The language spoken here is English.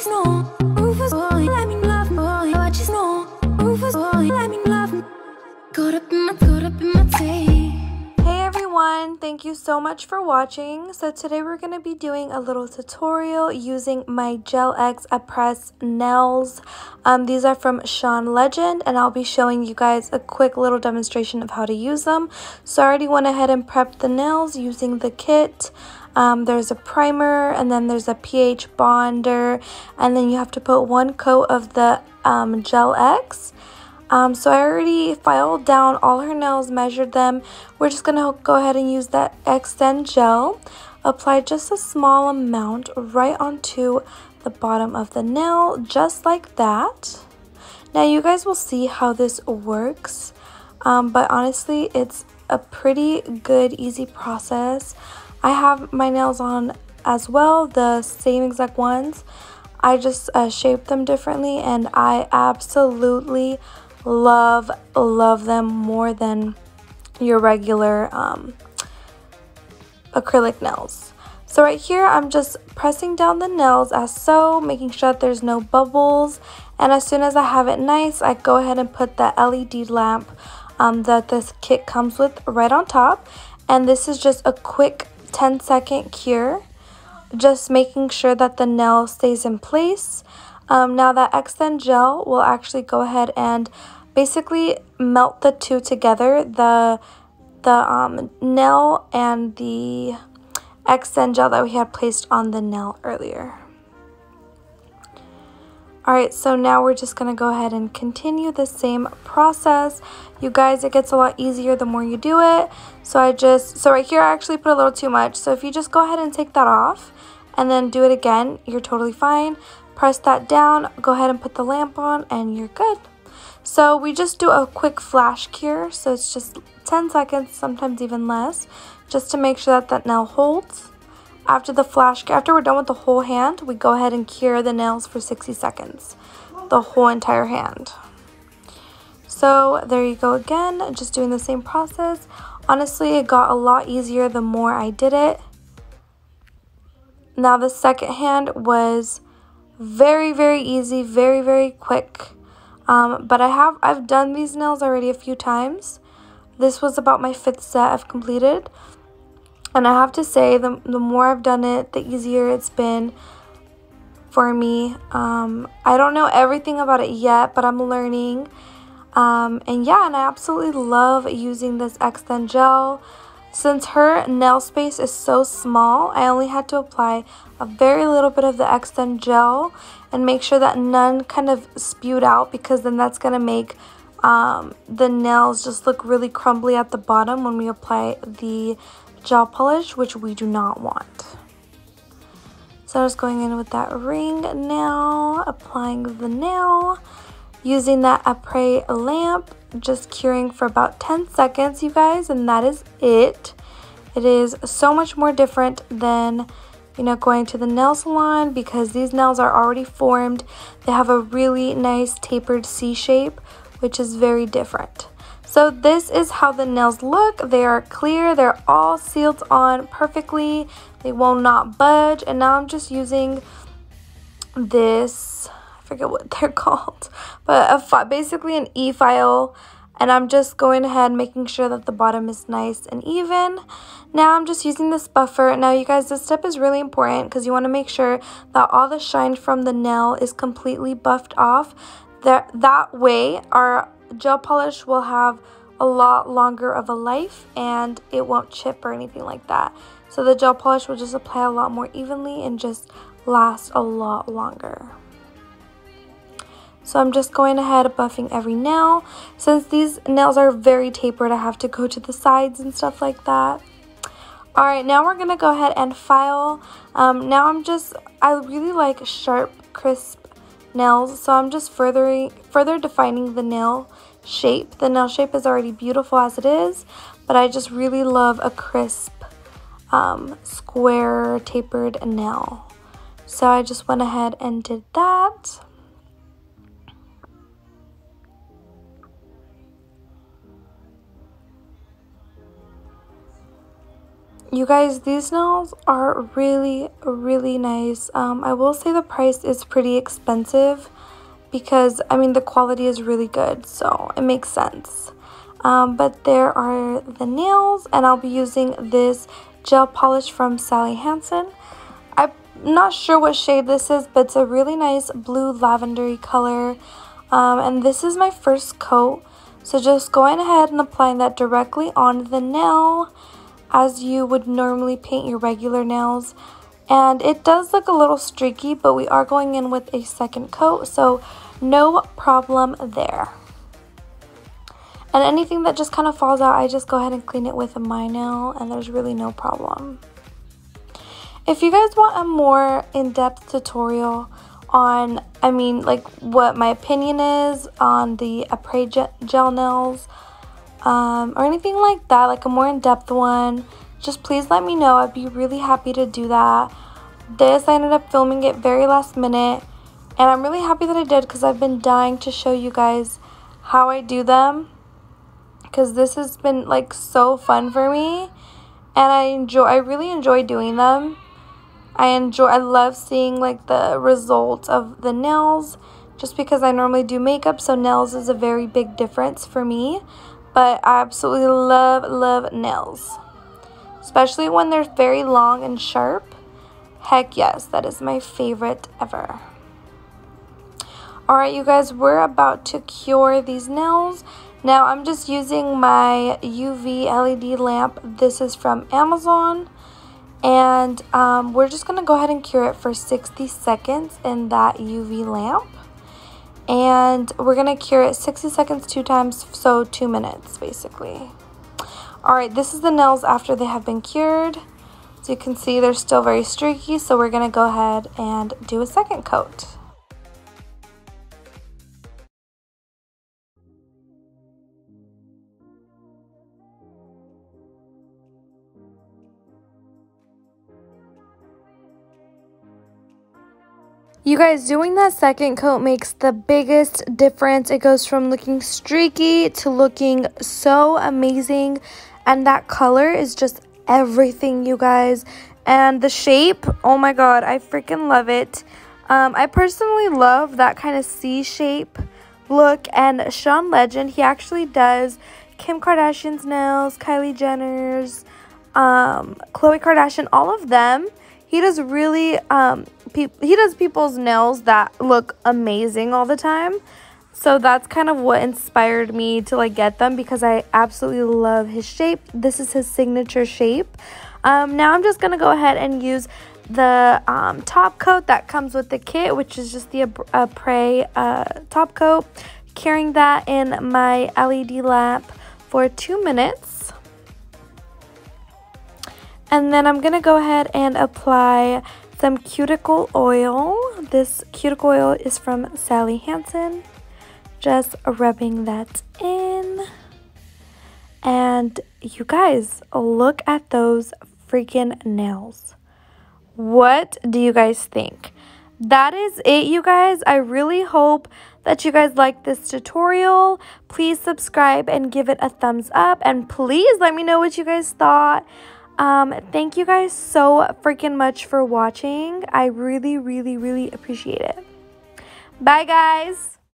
know. Rufus, boy, let me love, boy. I just know. Rufus, boy, let me love. Caught up in my tape. Hey everyone, thank you so much for watching. So today we're going to be doing a little tutorial using my Gel X Après nails. These are from Chaun Legend, and I'll be showing you guys a quick little demonstration of how to use them. So I already went ahead and prepped the nails using the kit. There's a primer, and then there's a pH bonder, and then you have to put one coat of the Gel X. So I already filed down all her nails, measured them. We're just going to go ahead and use that Extend Gel. Apply just a small amount right onto the bottom of the nail, just like that. Now you guys will see how this works, but honestly it's a pretty good, easy process. I have my nails on as well, the same exact ones. I just shaped them differently, and I absolutely love them more than your regular acrylic nails. So right here I'm just pressing down the nails as so, making sure that there's no bubbles, and as soon as I have it nice, I go ahead and put the LED lamp that this kit comes with right on top. And this is just a quick 10-second cure, just making sure that the nail stays in place. Now that Extend Gel will actually go ahead and basically melt the two together, the nail and the Extend Gel that we had placed on the nail earlier. Alright, so now we're just going to go ahead and continue the same process. You guys, it gets a lot easier the more you do it. So right here I actually put a little too much. So if you just go ahead and take that off and then do it again, you're totally fine. Press that down, go ahead and put the lamp on, and you're good. So we just do a quick flash cure, so it's just 10 seconds, sometimes even less, just to make sure that that nail holds. After the flash cure, after we're done with the whole hand, we go ahead and cure the nails for 60 seconds, the whole entire hand. So there you go again, just doing the same process. Honestly, it got a lot easier the more I did it. Now the second hand was very easy, very quick. But I've done these nails already a few times. This was about my 5th set I've completed, and I have to say the more I've done it, the easier it's been for me. I don't know everything about it yet, but I'm learning. And yeah, and I absolutely love using this Extend Gel. Since her nail space is so small, I only had to apply a very little bit of the Extend Gel and make sure that none kind of spewed out, because then that's going to make the nails just look really crumbly at the bottom when we apply the gel polish, which we do not want. So I'm just going in with that ring now, applying the nail, using that Après lamp, just curing for about 10 seconds, you guys, and that is it. It is so much more different than, you know, going to the nail salon, because these nails are already formed. They have a really nice tapered C shape, which is very different. So this is how the nails look. They are clear, they're all sealed on perfectly, they will not budge. And now I'm just using this, I forget what they're called, but basically an e-file, and I'm just going ahead making sure that the bottom is nice and even. Now I'm just using this buffer. Now you guys, this step is really important because you want to make sure that all the shine from the nail is completely buffed off. That way our gel polish will have a lot longer of a life, and it won't chip or anything like that. So the gel polish will just apply a lot more evenly and just last a lot longer. So I'm just going ahead buffing every nail. Since these nails are very tapered, I have to go to the sides and stuff like that. Alright, now we're going to go ahead and file. Now I really like sharp, crisp nails, so I'm just further defining the nail shape. The nail shape is already beautiful as it is, but I just really love a crisp, square, tapered nail. So I just went ahead and did that. You guys, these nails are really, really nice. I will say the price is pretty expensive because, I mean, the quality is really good, so it makes sense. But there are the nails, and I'll be using this gel polish from Sally Hansen. I'm not sure what shade this is, but it's a really nice blue lavendery color. And this is my first coat, so just going ahead and applying that directly on the nail as you would normally paint your regular nails. And it does look a little streaky, but we are going in with a second coat, so no problem there. And anything that just kind of falls out, I just go ahead and clean it with my nail, and there's really no problem. If you guys want a more in-depth tutorial on, I mean, like what my opinion is on the Après gel nails, or anything like that, like a more in-depth one, just please let me know. I'd be really happy to do that. This, I ended up filming it very last minute, and I'm really happy that I did because I've been dying to show you guys how I do them, because this has been like so fun for me, and I really enjoy doing them. I love seeing like the results of the nails, just because I normally do makeup, so nails is a very big difference for me. But I absolutely love nails, especially when they're very long and sharp. Heck yes, that is my favorite ever. Alright, you guys, we're about to cure these nails. Now I'm just using my UV LED lamp. This is from Amazon. And we're just going to go ahead and cure it for 60 seconds in that UV lamp. And we're going to cure it 60 seconds 2 times, so 2 minutes basically. Alright, this is the nails after they have been cured. As you can see, they're still very streaky, so we're going to go ahead and do a second coat. You guys, doing that second coat makes the biggest difference. It goes from looking streaky to looking so amazing. And that color is just everything, you guys. And the shape, oh my god, I freaking love it. I personally love that kind of C shape look. And Chaun Legend, he actually does Kim Kardashian's nails, Kylie Jenner's, Khloe Kardashian, all of them. He does really, he does people's nails that look amazing all the time. So that's kind of what inspired me to like get them, because I absolutely love his shape. This is his signature shape. Now I'm just going to go ahead and use the top coat that comes with the kit, which is just the Après top coat. Curing that in my LED lamp for 2 minutes. And then I'm going to go ahead and apply some cuticle oil. This cuticle oil is from Sally Hansen. Just rubbing that in. And you guys, look at those freaking nails. What do you guys think? That is it, you guys. I really hope that you guys like this tutorial. Please subscribe and give it a thumbs up. And please let me know what you guys thought. Thank you guys so freaking much for watching. I really appreciate it. Bye, guys.